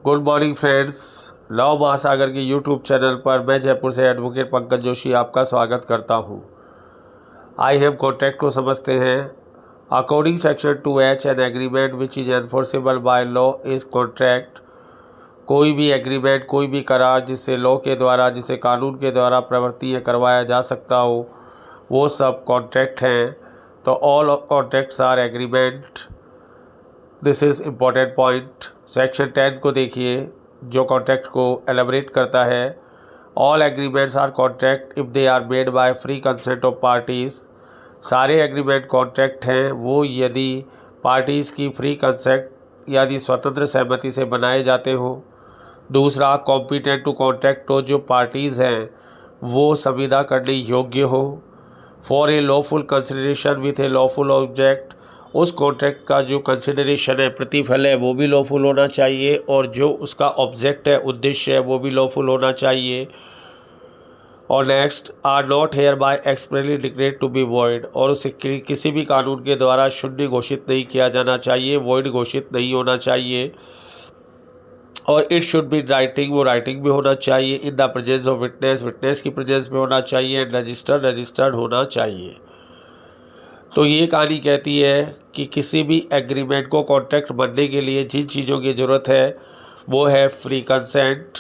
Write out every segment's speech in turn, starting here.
Good morning friends. Law महासागर के YouTube channel पर मैं जयपुर से एडवोकेट पंकज जोशी आपका स्वागत करता हूं। आइए हम कॉन्ट्रैक्ट को समझते हैं। According section 2H an agreement which is enforceable by law is contract. कोई भी एग्रीमेंट, कोई भी करार जिससे लॉ के द्वारा, जिसे कानून के द्वारा प्रवर्ती करवाया जा सकता हो, वो सब कॉन्ट्रैक्ट हैं। तो all contracts are agreement. This is important point. Section 10 को देखिए जो कॉन्ट्रैक्ट को एलेबरेट करता है। All agreements are contract if they are made by free consent of parties. सारे एग्रीमेंट कॉन्ट्रैक्ट हैं वो यदि पार्टीज़ की फ्री कंसेंट यानी स्वतंत्र सहमति से बनाए जाते हो। दूसरा, कॉम्पिटेंट टू कॉन्ट्रैक्ट हो, जो पार्टीज़ हैं वो संविदा करने योग्य हो। For a lawful consideration with A lawful object, उस कॉन्ट्रैक्ट का जो कंसिडरेशन है, प्रतिफल है, वो भी लॉफुल होना चाहिए और जो उसका ऑब्जेक्ट है, उद्देश्य है, वो भी लॉफुल होना चाहिए। और next, are not hereby expressly declared to be void, और उसे किसी भी कानून के द्वारा शून्य घोषित नहीं किया जाना चाहिए, वॉइड घोषित नहीं होना चाहिए। और इट शुड बी राइटिंग, वो राइटिंग में होना चाहिए। In the presence of witness, witness की प्रेजेंस में होना चाहिए। एंड रजिस्टर्ड होना चाहिए। तो ये कहानी कहती है कि किसी भी एग्रीमेंट को कॉन्ट्रैक्ट बनने के लिए जिन चीज़ों की ज़रूरत है वो है फ्री कंसेंट,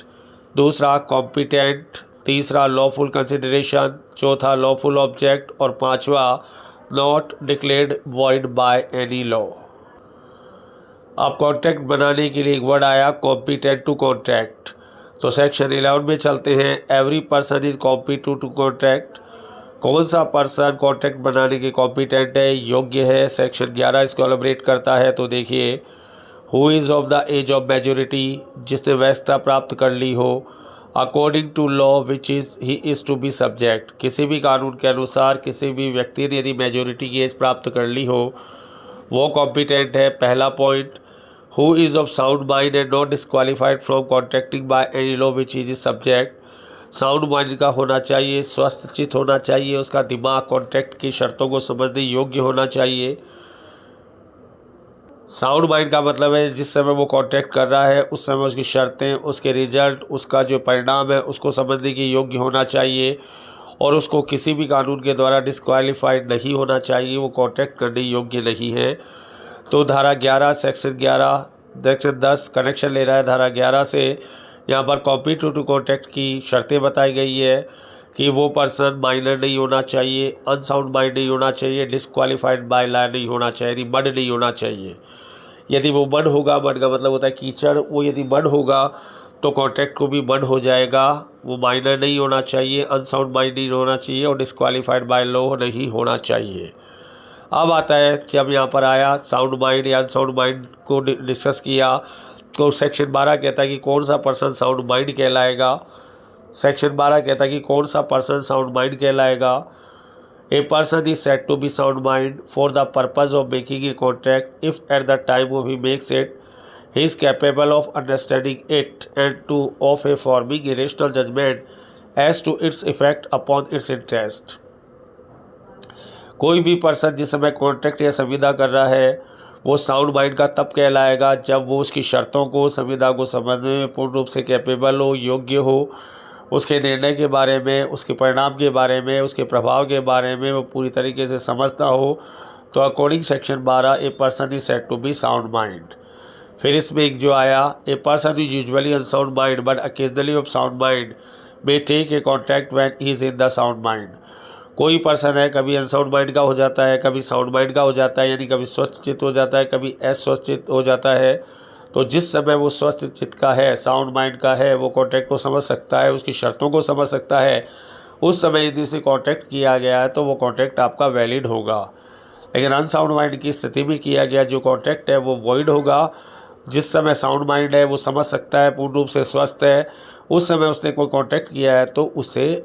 दूसरा कॉम्पिटेंट, तीसरा लॉफुल कंसिडरेशन, चौथा लॉफुल ऑब्जेक्ट और पांचवा not declared void by any law. अब कॉन्ट्रैक्ट बनाने के लिए एक वर्ड आया कॉम्पिटेंट टू कॉन्ट्रैक्ट। तो सेक्शन 11 में चलते हैं। Every person is competent to contract. कौन सा पर्सन कॉन्ट्रैक्ट बनाने के कॉम्पिटेंट है, योग्य है? सेक्शन 11 इसको एलैबोरेट करता है। तो देखिए, who is of the age of majority, जिसने वयस्कता प्राप्त कर ली हो। According to law which is he is to be subject, किसी भी कानून के अनुसार किसी भी व्यक्ति ने यदि मेजोरिटी की एज प्राप्त कर ली हो वो कॉम्पिटेंट है। पहला point, who is of sound mind and not disqualified from contracting bye any law which is subject. Sound mind का होना चाहिए, स्वस्थ चित्त होना चाहिए, उसका दिमाग कॉन्ट्रैक्ट की शर्तों को समझने योग्य होना चाहिए। साउंड माइंड का मतलब है जिस समय वो कॉन्ट्रैक्ट कर रहा है उस समय उसकी शर्तें, उसके रिजल्ट, उसका जो परिणाम है उसको समझने के योग्य होना चाहिए और उसको किसी भी कानून के द्वारा डिस्क्वालीफाइड नहीं होना चाहिए, वो कॉन्ट्रैक्ट करने योग्य नहीं है। तो धारा 11 सेक्शन 11 सेक्शन 10 कनेक्शन ले रहा है धारा 11 से। यहाँ पर कॉम्पिटेंट टू कॉन्ट्रैक्ट की शर्तें बताई गई है कि वो पर्सन माइनर नहीं होना चाहिए, अनसाउंड माइंड नहीं होना चाहिए, डिस्क्वालीफाइड बाय लॉ नहीं होना चाहिए, यदि मड नहीं होना चाहिए। यदि वो मड होगा, मड का मतलब होता है कीचड़, वो यदि मड होगा तो कॉन्ट्रैक्ट को भी मड हो जाएगा। वो माइनर नहीं होना चाहिए, अनसाउंड माइंड नहीं होना चाहिए और डिस्क्वालीफाइड बाय लॉ नहीं होना चाहिए। अब आता है, जब यहाँ पर आया साउंड माइंड या अनसाउंड माइंड को डिस्कस किया तो सेक्शन 12 कहता है कि कौन सा पर्सन साउंड माइंड कहलाएगा। सेक्शन 12 कहता है कि कौन सा पर्सन साउंड माइंड कहलाएगा। A person is said to be sound mind for the purpose of making a contract if at the time of he makes it he is capable of understanding it and to of a forming a rational judgement as to its effect upon its interest. कोई भी person जिस समय contract या संविदा कर रहा है वो साउंड माइंड का तब कहलाएगा जब वो उसकी शर्तों को, संविदा को समझने में पूर्ण रूप से कैपेबल हो, योग्य हो, उसके निर्णय के बारे में, उसके परिणाम के बारे में, उसके प्रभाव के बारे में वो पूरी तरीके से समझता हो। तो according section 12 a person is said to be sound mind. फिर इसमें एक जो आया, a person is usually unsound mind but occasionally of sound mind may take a contract when he is in the sound mind. कोई person है कभी unsound mind का हो जाता है, कभी साउंड माइंड का हो जाता है, यानी कभी स्वस्थ चित्त हो जाता है, कभी अस्वस्थ चित्त हो जाता है। तो जिस समय वो स्वस्थ चित्त का है, साउंड माइंड का है, वो कॉन्ट्रैक्ट को समझ सकता है, उसकी शर्तों को समझ सकता है, उस समय यदि उसे कॉन्ट्रैक्ट किया गया है तो वो कॉन्ट्रैक्ट आपका वैलिड होगा। लेकिन अनसाउंड माइंड की स्थिति में किया गया जो कॉन्ट्रैक्ट है वो वॉइड होगा। जिस समय साउंड माइंड है, वो समझ सकता है, पूर्ण रूप से स्वस्थ है, उस समय उसने कोई कॉन्ट्रैक्ट किया है तो उसे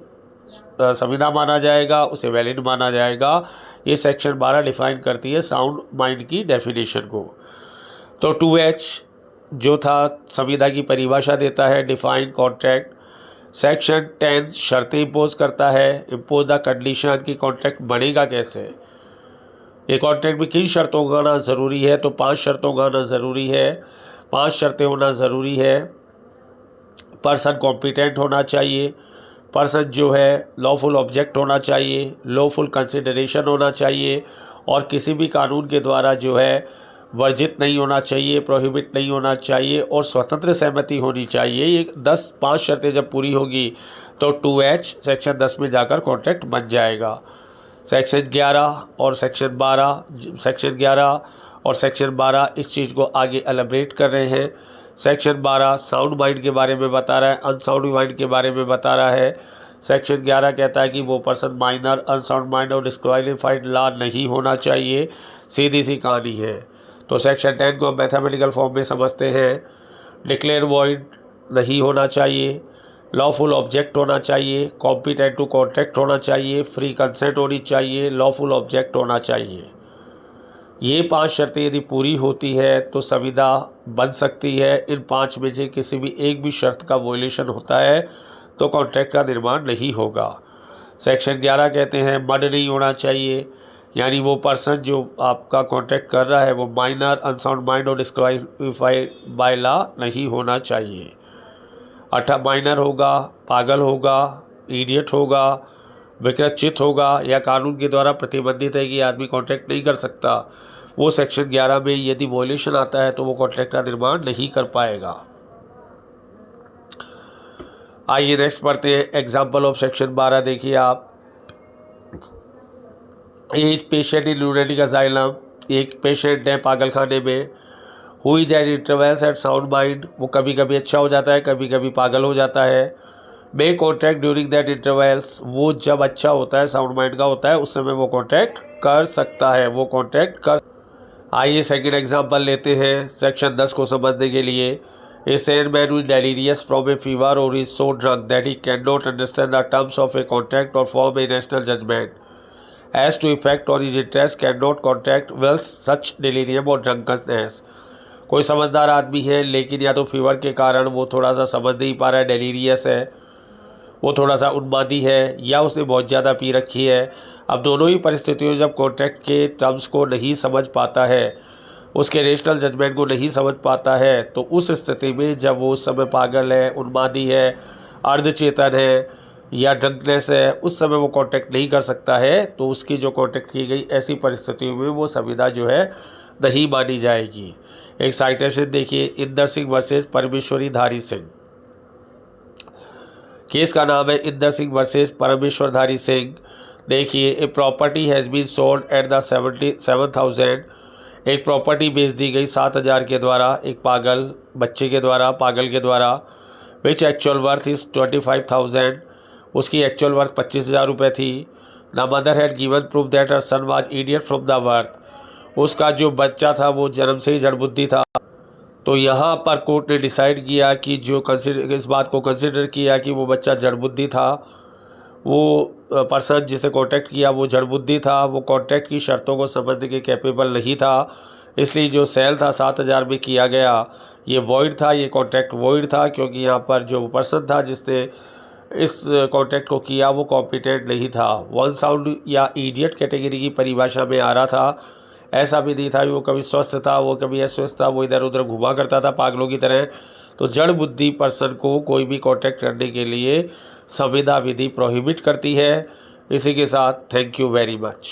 संविदा माना जाएगा, उसे वैलिड माना जाएगा। ये सेक्शन 12 डिफाइन करती है साउंड माइंड की डेफिनेशन को। तो 2H जो था संविदा की परिभाषा देता है, डिफाइन कॉन्ट्रैक्ट। सेक्शन 10 शर्तें इम्पोज करता है, इम्पोज द कंडीशन कि कॉन्ट्रैक्ट बनेगा कैसे। ये कॉन्ट्रैक्ट में किन शर्तों का आना ज़रूरी है, तो 5 शर्तों का आना ज़रूरी है। 5 शर्तें होना ज़रूरी है। पर्सन कॉम्पिटेंट होना चाहिए, पर्सन जो है लॉफुल ऑब्जेक्ट होना चाहिए, लॉफुल कंसिडरेशन होना चाहिए और किसी भी कानून के द्वारा जो है वर्जित नहीं होना चाहिए, प्रोहिबिट नहीं होना चाहिए और स्वतंत्र सहमति होनी चाहिए। ये 5 शर्तें जब पूरी होगी तो 2H सेक्शन 10 में जाकर कॉन्ट्रैक्ट बन जाएगा। सेक्शन 11 और सेक्शन 12 इस चीज़ को आगे एलैबोरेट कर रहे हैं। सेक्शन 12 साउंड माइंड के बारे में बता रहा है, अनसाउंड माइंड के बारे में बता रहा है। सेक्शन 11 कहता है कि वो पर्सन माइनर, अनसाउंड माइंड और डिस्क्वालिफाइड लॉ नहीं होना चाहिए। सीधी सी कहानी है। तो सेक्शन 10 को मैथमेटिकल फॉर्म में समझते हैं। डिक्लेयर वॉइड नहीं होना चाहिए, लॉफुल ऑब्जेक्ट होना चाहिए, कॉम्पिटेंट टू कॉन्ट्रैक्ट होना चाहिए, फ्री कंसेंट होनी चाहिए, लॉफुल ऑब्जेक्ट होना चाहिए। ये 5 शर्तें यदि पूरी होती है तो संविदा बन सकती है। इन 5 में से किसी भी एक भी शर्त का वोलेशन होता है तो कॉन्ट्रैक्ट का निर्माण नहीं होगा। सेक्शन 11 कहते हैं मर्ड नहीं होना चाहिए, यानी वो पर्सन जो आपका कॉन्ट्रैक्ट कर रहा है वो माइनर, अनसाउंड माइंड और डिस्क्वालिफाइड बाय लॉ नहीं होना चाहिए। माइनर होगा, पागल होगा, इडियट होगा, विकृतचित होगा या कानून के द्वारा प्रतिबंधित है कि आदमी कॉन्ट्रैक्ट नहीं कर सकता, वो सेक्शन 11 में यदि वॉयलेशन आता है तो वो कॉन्ट्रैक्ट का निर्माण नहीं कर पाएगा। आइए नेक्स्ट पढ़ते हैं। एग्जाम्पल ऑफ सेक्शन 12 देखिए आप। As patient in lunatic asylum, एक पेशेंट है पागल खाने में। Who is at intervals at sound mind, वो कभी कभी अच्छा हो जाता है, कभी कभी पागल हो जाता है। मे कॉन्ट्रैक्ट ड्यूरिंग दैट इंटरवल्स, वो जब अच्छा होता है, साउंड माइंड का होता है, उस समय वो कॉन्ट्रैक्ट कर सकता है, वो कॉन्ट्रैक्ट कर। आइए सेकेंड एग्जाम्पल लेते हैं सेक्शन 10 को समझने के लिए। A sane man with delirious from a fever or is so drunk that he can not understand the terms of a contract or form a national judgment as to effect on his interest can not contract whilst such delirium or drunkenness. कोई समझदार आदमी है लेकिन या तो fever के कारण वो थोड़ा सा समझ नहीं पा रहा है, डेलीरियस है, वो थोड़ा सा उन्मादी है, या उसने बहुत ज़्यादा पी रखी है। अब दोनों ही परिस्थितियों जब कॉन्ट्रैक्ट के टर्म्स को नहीं समझ पाता है, उसके रेशनल जजमेंट को नहीं समझ पाता है, तो उस स्थिति में जब वो उस समय पागल है, उन्मादी है, अर्धचेतन है या ड्रंकनेस है, उस समय वो कॉन्ट्रैक्ट नहीं कर सकता है। तो उसकी जो कॉन्ट्रैक्ट की गई ऐसी परिस्थितियों में वो संविदा जो है नहीं मानी जाएगी। एक साइटेशन देखिए, इंदर सिंह वर्सेस परमेश्वरी धारी सिंह। केस का नाम है इंदर सिंह वर्सेस परमेश्वर धारी सिंह। देखिए, a property has been sold at the 77,000, एक प्रॉपर्टी बेच दी गई 7,000 के द्वारा, एक पागल बच्चे के द्वारा, पागल के द्वारा। विच एक्चुअल वर्थ इज़ 25,000, उसकी एक्चुअल वर्थ 25,000 रुपये थी। The mother had given proof that her son was idiot from the birth, उसका जो बच्चा था वो जन्म से ही जड़बुद्धि था। तो यहाँ पर कोर्ट ने डिसाइड किया कि जो इस बात को कंसिडर किया कि वो बच्चा जड़बुद्धि था, वो पर्सन जिसे कॉन्ट्रैक्ट किया वो जड़बुद्धि था, वो कॉन्ट्रैक्ट की शर्तों को समझने के कैपेबल नहीं था, इसलिए जो सेल था 7,000 में किया गया ये वॉइड था, ये कॉन्ट्रैक्ट वॉइड था, क्योंकि यहाँ पर जो पर्सन था जिसने इस कॉन्ट्रैक्ट को किया वो कॉम्पिटेंट नहीं था। वन साउंड या इडियट कैटेगरी की परिभाषा में आ रहा था। ऐसा भी नहीं था कि वो कभी स्वस्थ था, वो कभी अस्वस्थ था, वो इधर उधर घुमा करता था पागलों की तरह। तो जड़ बुद्धि पर्सन को कोई भी कॉन्ट्रैक्ट करने के लिए संविदा विधि प्रोहिबिट करती है। इसी के साथ थैंक यू वेरी मच।